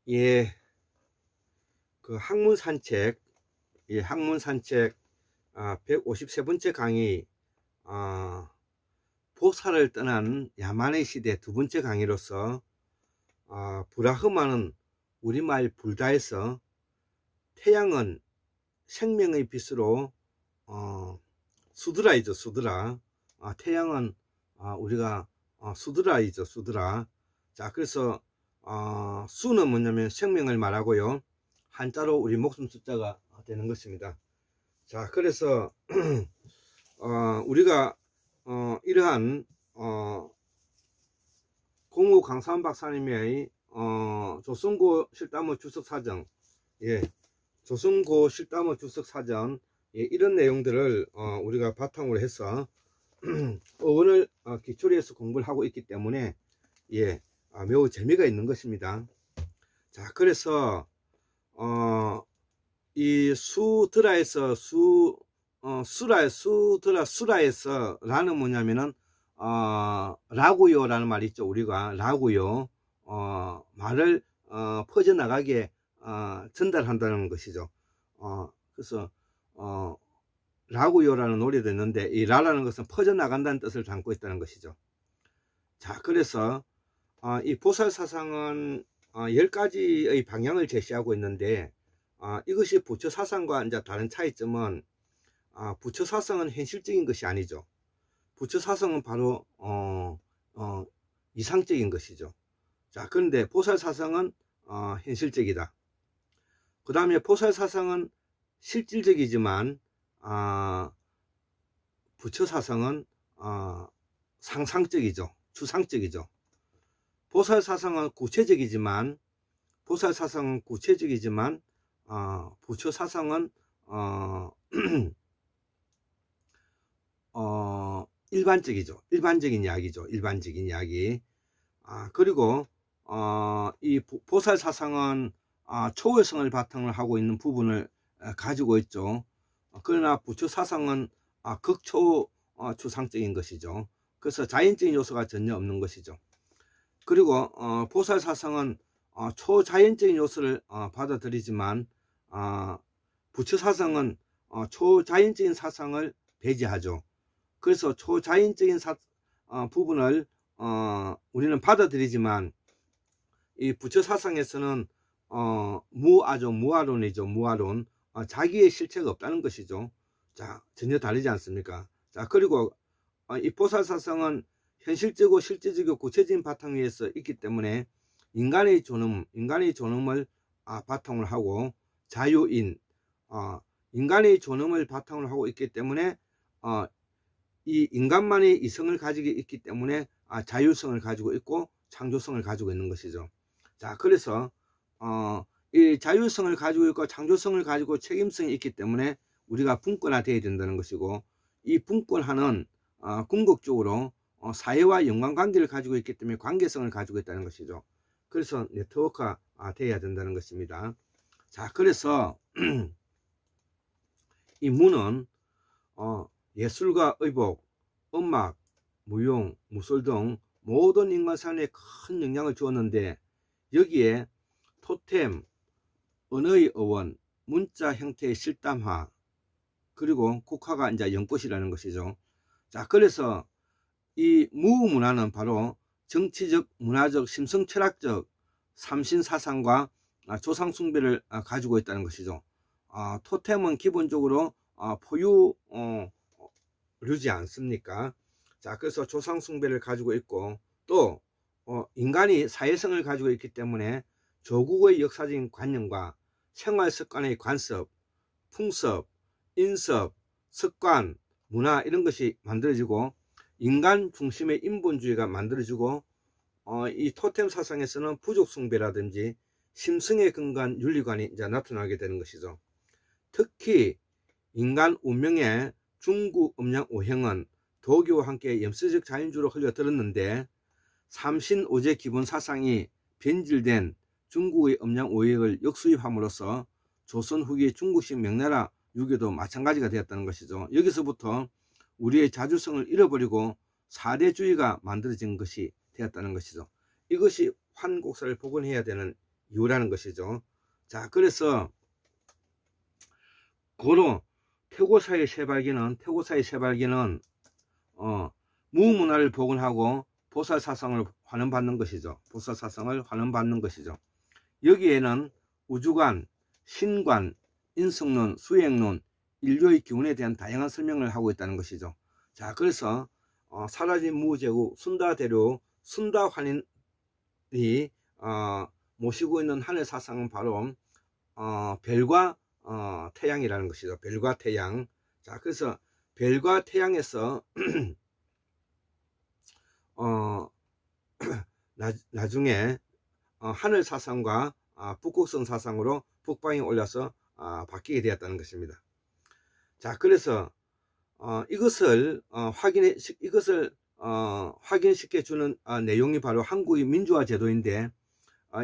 예, 그 학문 산책, 학문 산책 153번째 강의, 보살을 떠난 야만의 시대 두 번째 강의로서 브라흐마는 우리말 불다에서 태양은 생명의 빛으로 수드라이죠, 수드라. 태양은 우리가 수드라이죠, 수드라. 자, 그래서 수는 뭐냐면 생명을 말하고요, 한자로 우리 목숨 숫자가 되는 것입니다. 자, 그래서 우리가 이러한 공우 강사원 박사님의 조선고 실담어 주석사전, 조선고 실담어 주석사전, 이런 내용들을 우리가 바탕으로 해서 어원을 기초로 해서 공부를 하고 있기 때문에 매우 재미가 있는 것입니다. 자, 그래서 이 수드라에서 수라에서 라는 뭐냐면은 라고요 라는 말이 있죠. 우리가 라고요 말을 퍼져나가게 전달한다는 것이죠. 그래서 라고요라는 노래도 있는데, 이 라라는 것은 퍼져나간다는 뜻을 담고 있다는 것이죠. 자, 그래서 이 보살사상은 10가지의 방향을 제시하고 있는데, 이것이 부처사상과 이제 다른 차이점은, 부처사상은 현실적인 것이 아니죠. 부처사상은 바로 이상적인 것이죠. 자, 그런데 보살사상은 현실적이다. 그 다음에 보살사상은 실질적이지만 부처사상은 상상적이죠. 추상적이죠. 보살사상은 구체적이지만 부처사상은 일반적이죠. 일반적인 이야기죠. 일반적인 이야기. 그리고 이 보살사상은 초월성을 바탕으로 하고 있는 부분을 가지고 있죠. 그러나 부처사상은 극초 추상적인 것이죠. 그래서 자연적인 요소가 전혀 없는 것이죠. 그리고 보살사상은 초자연적인 요소를 받아들이지만 부처사상은 초자연적인 사상을 배제하죠. 그래서 초자연적인 부분을 우리는 받아들이지만, 이 부처사상에서는 무아론이죠. 무아론. 자기의 실체가 없다는 것이죠. 자, 전혀 다르지 않습니까? 자, 그리고 이 보살사상은 현실적이고 실제적이고 구체적인 바탕 위에서 있기 때문에 인간의 존엄을 바탕으로 하고 자유인, 인간의 존엄을 바탕으로 하고 있기 때문에 이 인간만의 이성을 가지고 있기 때문에 자유성을 가지고 있고 창조성을 가지고 있는 것이죠. 자, 그래서 이 자유성을 가지고 있고 창조성을 가지고 책임성이 있기 때문에 우리가 분권화되어야 된다는 것이고, 이 분권화는 궁극적으로 사회와 연관관계를 가지고 있기 때문에 관계성을 가지고 있다는 것이죠. 그래서 네트워크가 되어야 된다는 것입니다. 자, 그래서 이 무는 예술과 의복, 음악, 무용, 무술 등 모든 인간 삶에 큰 영향을 주었는데, 여기에 토템, 언어의 어원, 문자 형태의 실담화, 그리고 국화가 이제 연꽃이라는 것이죠. 자, 그래서 이 무문화는 바로 정치적, 문화적, 심성 철학적 삼신사상과 조상숭배를 가지고 있다는 것이죠. 토템은 기본적으로 포유류지 않습니까? 자, 그래서 조상숭배를 가지고 있고, 또 인간이 사회성을 가지고 있기 때문에 조국의 역사적인 관념과 생활습관의 관습, 풍습, 인습, 습관, 문화, 이런 것이 만들어지고 인간 중심의 인본주의가 만들어지고, 이 토템 사상에서는 부족숭배라든지 심성에 근거한 윤리관이 이제 나타나게 되는 것이죠. 특히 인간 운명의 중구 음양 오행은 도교와 함께 염세적 자연주로 흘러들었는데, 삼신오제 기본 사상이 변질된 중국의 음양 오행을 역수입함으로써 조선 후기 중국식 명나라 유교도 마찬가지가 되었다는 것이죠. 여기서부터 우리의 자주성을 잃어버리고 사대주의가 만들어진 것이 되었다는 것이죠. 이것이 환곡사를 복원해야 되는 이유라는 것이죠. 자, 그래서 고로 태고사의 쇠발기는 무문화를 복원하고 보살사상을 환원받는 것이죠. 보살사상을 환원받는 것이죠. 여기에는 우주관, 신관, 인성론, 수행론, 인류의 기운에 대한 다양한 설명을 하고 있다는 것이죠. 자, 그래서 사라진 무제국 순다대류 순다환인이 모시고 있는 하늘 사상은 바로 별과 태양이라는 것이죠. 별과 태양. 자, 그래서 별과 태양에서 나중에 하늘 사상과 북극성 사상으로 북방에 올려서 바뀌게 되었다는 것입니다. 자, 그래서 이것을 확인시켜 주는 내용이 바로 한국의 민주화 제도인데,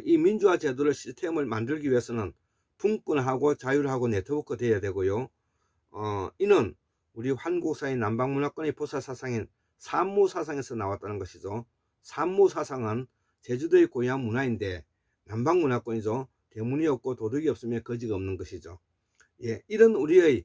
이 민주화 제도를 시스템을 만들기 위해서는 분권하고 자율하고 네트워크 되어야 되고요. 이는 우리 한국사의 남방문화권의 보살사상인 산무사상에서 나왔다는 것이죠. 산무사상은 제주도의 고유한 문화인데 남방문화권이죠. 대문이 없고 도덕이 없으면 거지가 없는 것이죠. 예, 이런 우리의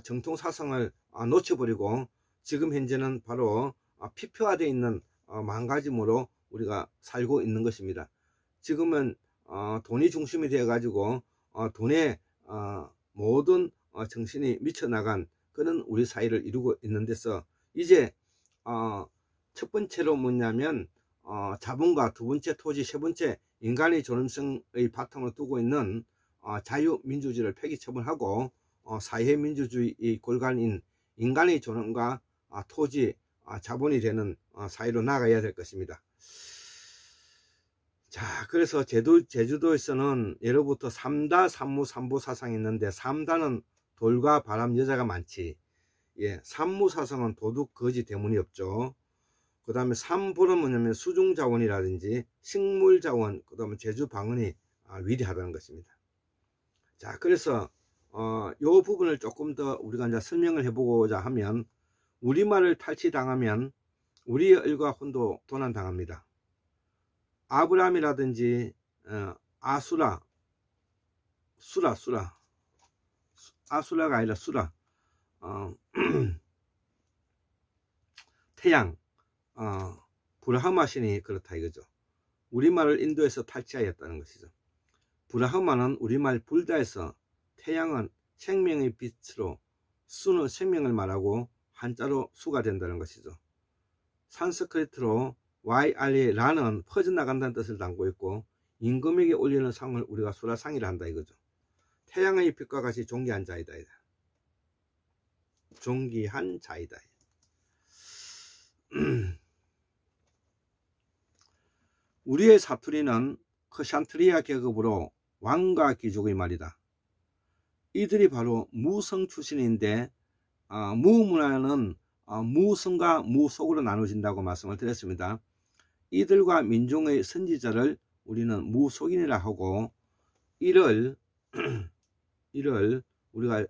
정통사상을 놓쳐버리고 지금 현재는 바로 피폐화되어 있는 망가짐으로 우리가 살고 있는 것입니다. 지금은 돈이 중심이 되어 가지고 돈에 모든 정신이 미쳐나간 그런 우리 사회를 이루고 있는 데서 이제 첫 번째로 뭐냐면 자본과, 두 번째 토지, 세 번째 인간의 존엄성의 바탕으로 두고 있는 자유민주주의를 폐기처분하고 사회민주주의 골간인 인간의 존엄과 토지, 자본이 되는 사회로 나가야 될 것입니다. 자, 그래서 제주도에서는 예로부터 3다, 3무, 3보 사상이 있는데 3다는 돌과 바람, 여자가 많지. 예, 3무 사상은 도둑, 거지, 대문이 없죠. 그 다음에 3보는 뭐냐면 수중자원이라든지 식물자원, 그 다음에 제주방언이 위대하다는 것입니다. 자, 그래서 요 부분을 조금 더 우리가 이제 설명을 해보고자 하면, 우리말을 탈취당하면 우리의 을과 혼도 도난당합니다. 아브라함이라든지 아수라가 아니라 수라, 태양, 브라흐마 신이 그렇다 이거죠. 우리말을 인도에서 탈취하였다는 것이죠. 브라흐마는 우리말 불다에서, 태양은 생명의 빛으로, 수는 생명을 말하고 한자로 수가 된다는 것이죠. 산스크리트로 YRA라는 퍼져나간다는 뜻을 담고 있고, 임금에게 올리는 상을 우리가 수라상이라 한다 이거죠. 태양의 빛과 같이 존귀한 자이다. 존귀한 자이다. 우리의 사투리는 크샨트리아 계급으로 왕과 귀족의 말이다. 이들이 바로 무성 출신인데 무문화는 무성과 무속으로 나눠진다고 말씀을 드렸습니다. 이들과 민중의 선지자를 우리는 무속인이라 하고, 이를 우리가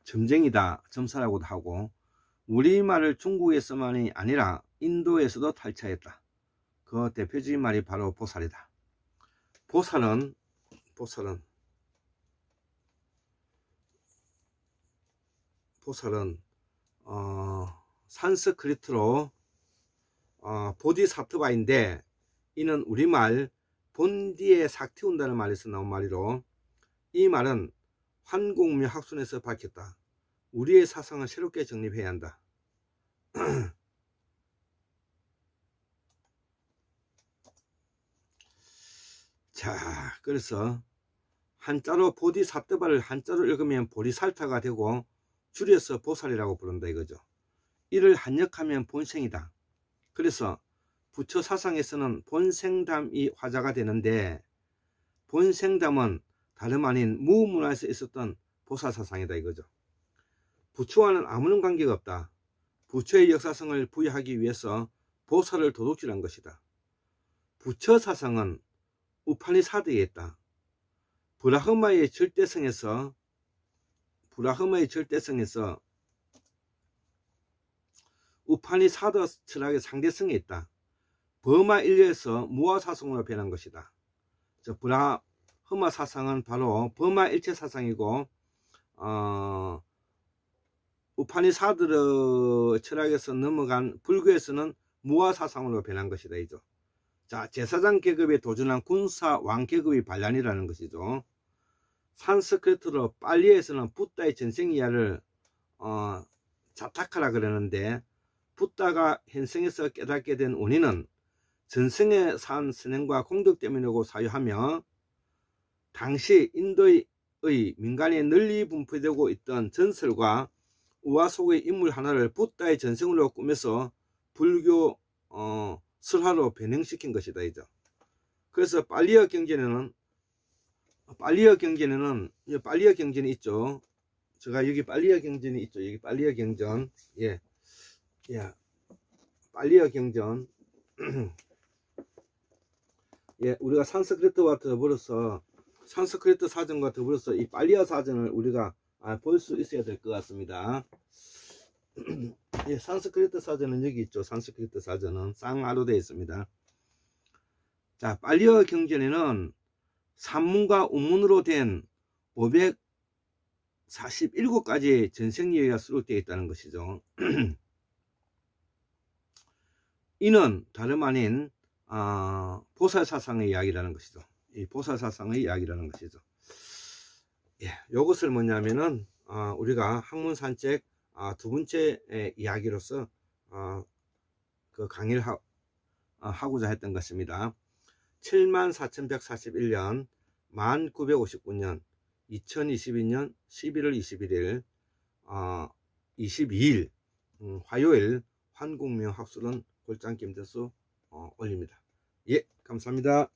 점쟁이다, 점사라고도 하고, 우리말을 중국에서만이 아니라 인도에서도 탈취했다. 그 대표적인 말이 바로 보살이다. 보살은 산스크리트로 보디사트바인데, 이는 우리말 본디에 삭티운다는 말에서 나온 말이로, 이 말은 환공묘 학순에서 밝혔다. 우리의 사상을 새롭게 정립해야 한다. 자, 그래서 한자로 보디사트바를 한자로 읽으면 보리살타가 되고 줄여서 보살이라고 부른다 이거죠. 이를 한역하면 본생이다. 그래서 부처 사상에서는 본생담이 화자가 되는데, 본생담은 다름 아닌 무문화에서 있었던 보살사상이다 이거죠. 부처와는 아무런 관계가 없다. 부처의 역사성을 부여하기 위해서 보살을 도둑질한 것이다. 부처 사상은 우파니사드에 있다. 브라흐마의 절대성에서 우파니사드 철학의 상대성이 있다. 버마 인류에서 무아사상으로 변한 것이다. 브라흐마 사상은 바로 버마 일체 사상이고 우파니사드 철학에서 넘어간 불교에서는 무아사상으로 변한 것이다. 이죠. 자, 제사장 계급에 도전한 군사 왕 계급의 반란이라는 것이죠. 산스크리트로 빨리에서는 붓다의 전생 이야를 자타카라 그러는데, 붓다가 현생에서 깨닫게 된 원인은 전생에 산 선행과 공덕 때문이라고 사유하며, 당시 인도의 민간에 널리 분포되고 있던 전설과 우화 속의 인물 하나를 붓다의 전생으로 꾸며서 불교 설화로 변형시킨 것이다. 이죠. 그래서 빨리어 경전에는 있죠. 제가 여기 빨리어 경전이 있죠. 여기 빨리어 경전. 예. 빨리어 경전. 예, 우리가 산스크리트와 더불어서 산스크리트 사전과 더불어서 이 빨리어 사전을 우리가 볼 수 있어야 될 것 같습니다. 예, 산스크리트 사전은 여기 있죠. 산스크리트 사전은 쌍아로 되어 있습니다. 자, 빨리어 경전에는 산문과 우문으로 된 547가지의 전생예가 수록되어 있다는 것이죠. 이는 다름 아닌 보살사상의 이야기라는 것이죠. 이 보살사상의 이야기라는 것이죠. 예, 요것을 뭐냐면은 우리가 학문산책 두 번째 이야기로서 그 강의를 하고자 했던 것입니다. 74,141년 1959년 2022년 11월 21일 22일 화요일 환국명 학술은 골장 김대수 올립니다. 예, 감사합니다.